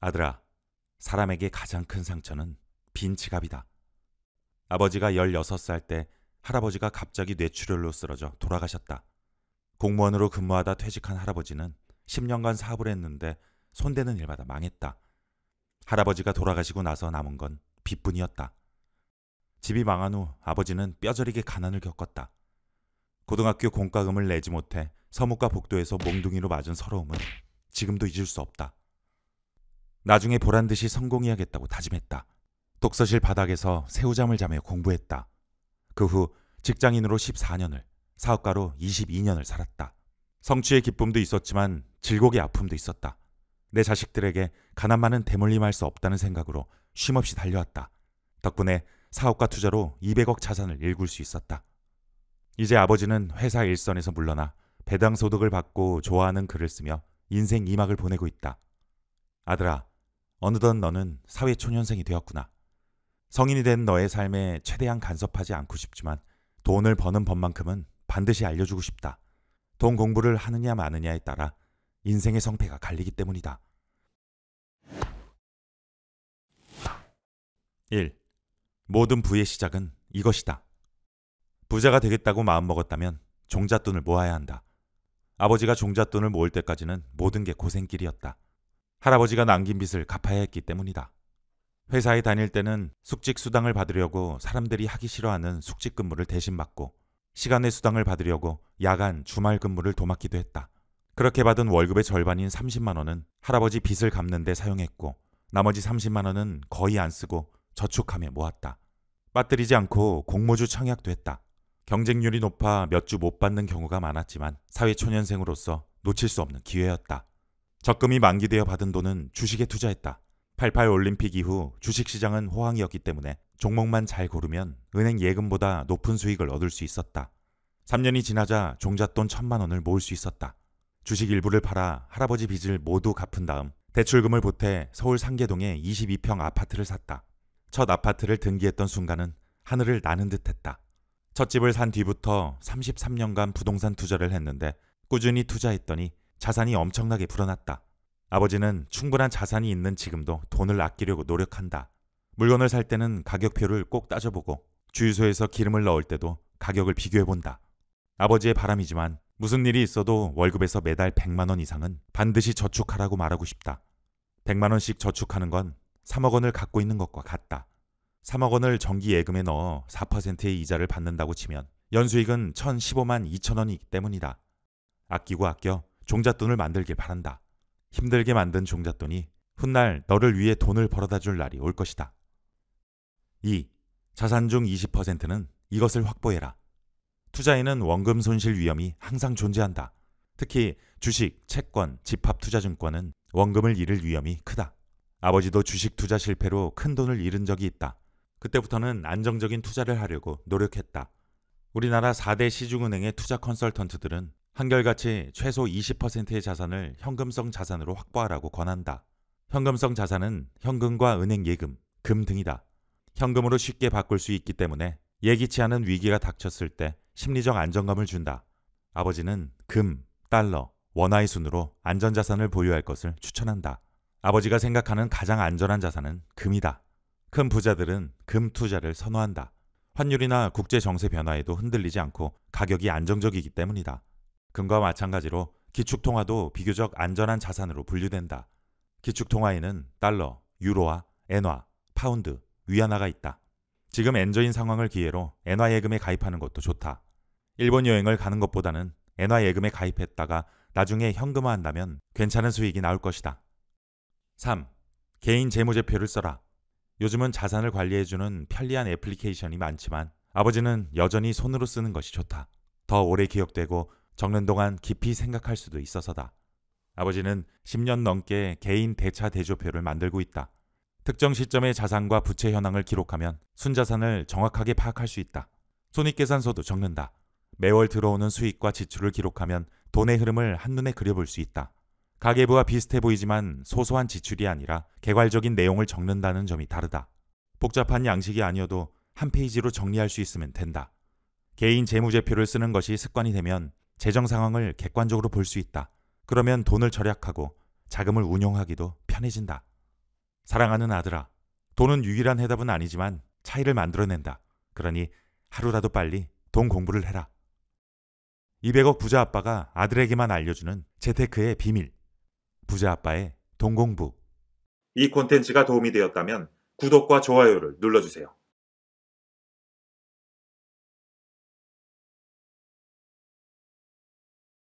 아들아, 사람에게 가장 큰 상처는 빈 지갑이다. 아버지가 16살 때 할아버지가 갑자기 뇌출혈로 쓰러져 돌아가셨다. 공무원으로 근무하다 퇴직한 할아버지는 10년간 사업을 했는데 손대는 일마다 망했다. 할아버지가 돌아가시고 나서 남은 건 빚뿐이었다. 집이 망한 후 아버지는 뼈저리게 가난을 겪었다. 고등학교 공과금을 내지 못해 서무과 복도에서 몽둥이로 맞은 서러움은 지금도 잊을 수 없다. 나중에 보란듯이 성공해야겠다고 다짐했다. 독서실 바닥에서 새우잠을 자며 공부했다. 그 후 직장인으로 14년을, 사업가로 22년을 살았다. 성취의 기쁨도 있었지만 질곡의 아픔도 있었다. 내 자식들에게 가난만은 대물림할 수 없다는 생각으로 쉼없이 달려왔다. 덕분에 사업과 투자로 200억 자산을 일굴 수 있었다. 이제 아버지는 회사 일선에서 물러나 배당 소득을 받고 좋아하는 글을 쓰며 인생 2막을 보내고 있다. 아들아, 어느덧 너는 사회초년생이 되었구나. 성인이 된 너의 삶에 최대한 간섭하지 않고 싶지만 돈을 버는 법만큼은 반드시 알려주고 싶다. 돈 공부를 하느냐 마느냐에 따라 인생의 성패가 갈리기 때문이다. 1. 모든 부의 시작은 이것이다. 부자가 되겠다고 마음먹었다면 종잣돈을 모아야 한다. 아버지가 종잣돈을 모을 때까지는 모든 게 고생길이었다. 할아버지가 남긴 빚을 갚아야 했기 때문이다. 회사에 다닐 때는 숙직 수당을 받으려고 사람들이 하기 싫어하는 숙직 근무를 대신 맡고 시간의 수당을 받으려고 야간, 주말 근무를 도맡기도 했다. 그렇게 받은 월급의 절반인 30만 원은 할아버지 빚을 갚는 데 사용했고 나머지 30만 원은 거의 안 쓰고 저축하며 모았다. 빠뜨리지 않고 공모주 청약도 했다. 경쟁률이 높아 몇 주 못 받는 경우가 많았지만 사회초년생으로서 놓칠 수 없는 기회였다. 적금이 만기되어 받은 돈은 주식에 투자했다. 88 올림픽 이후 주식시장은 호황이었기 때문에 종목만 잘 고르면 은행 예금보다 높은 수익을 얻을 수 있었다. 3년이 지나자 종잣돈 1,000만 원을 모을 수 있었다. 주식 일부를 팔아 할아버지 빚을 모두 갚은 다음 대출금을 보태 서울 상계동에 22평 아파트를 샀다. 첫 아파트를 등기했던 순간은 하늘을 나는 듯했다. 첫 집을 산 뒤부터 33년간 부동산 투자를 했는데 꾸준히 투자했더니 자산이 엄청나게 불어났다. 아버지는 충분한 자산이 있는 지금도 돈을 아끼려고 노력한다. 물건을 살 때는 가격표를 꼭 따져보고 주유소에서 기름을 넣을 때도 가격을 비교해본다. 아버지의 바람이지만 무슨 일이 있어도 월급에서 매달 100만 원 이상은 반드시 저축하라고 말하고 싶다. 100만 원씩 저축하는 건 3억 원을 갖고 있는 것과 같다. 3억 원을 정기 예금에 넣어 4%의 이자를 받는다고 치면 연수익은 1,015만 2천 원이기 때문이다. 아끼고 아껴 종잣돈을 만들길 바란다. 힘들게 만든 종잣돈이 훗날 너를 위해 돈을 벌어다 줄 날이 올 것이다. 2. 자산 중 20%는 이것을 확보해라. 투자에는 원금 손실 위험이 항상 존재한다. 특히 주식, 채권, 집합투자증권은 원금을 잃을 위험이 크다. 아버지도 주식 투자 실패로 큰 돈을 잃은 적이 있다. 그때부터는 안정적인 투자를 하려고 노력했다. 우리나라 4대 시중은행의 투자 컨설턴트들은 한결같이 최소 20%의 자산을 현금성 자산으로 확보하라고 권한다. 현금성 자산은 현금과 은행 예금, 금 등이다. 현금으로 쉽게 바꿀 수 있기 때문에 예기치 않은 위기가 닥쳤을 때 심리적 안정감을 준다. 아버지는 금, 달러, 원화의 순으로 안전자산을 보유할 것을 추천한다. 아버지가 생각하는 가장 안전한 자산은 금이다. 큰 부자들은 금 투자를 선호한다. 환율이나 국제 정세 변화에도 흔들리지 않고 가격이 안정적이기 때문이다. 금과 마찬가지로 기축통화도 비교적 안전한 자산으로 분류된다. 기축통화에는 달러, 유로화, 엔화, 파운드, 위안화가 있다. 지금 엔저인 상황을 기회로 엔화 예금에 가입하는 것도 좋다. 일본 여행을 가는 것보다는 엔화 예금에 가입했다가 나중에 현금화한다면 괜찮은 수익이 나올 것이다. 3. 개인 재무제표를 써라. 요즘은 자산을 관리해주는 편리한 애플리케이션이 많지만 아버지는 여전히 손으로 쓰는 것이 좋다. 더 오래 기억되고 적는 동안 깊이 생각할 수도 있어서다. 아버지는 10년 넘게 개인 대차 대조표를 만들고 있다. 특정 시점의 자산과 부채 현황을 기록하면 순자산을 정확하게 파악할 수 있다. 손익계산서도 적는다. 매월 들어오는 수익과 지출을 기록하면 돈의 흐름을 한눈에 그려볼 수 있다. 가계부와 비슷해 보이지만 소소한 지출이 아니라 개괄적인 내용을 적는다는 점이 다르다. 복잡한 양식이 아니어도 한 페이지로 정리할 수 있으면 된다. 개인 재무제표를 쓰는 것이 습관이 되면 재정 상황을 객관적으로 볼 수 있다. 그러면 돈을 절약하고 자금을 운용하기도 편해진다. 사랑하는 아들아, 돈은 유일한 해답은 아니지만 차이를 만들어낸다. 그러니 하루라도 빨리 돈 공부를 해라. 200억 부자 아빠가 아들에게만 알려주는 재테크의 비밀. 부자 아빠의 돈 공부. 이 콘텐츠가 도움이 되었다면 구독과 좋아요를 눌러주세요.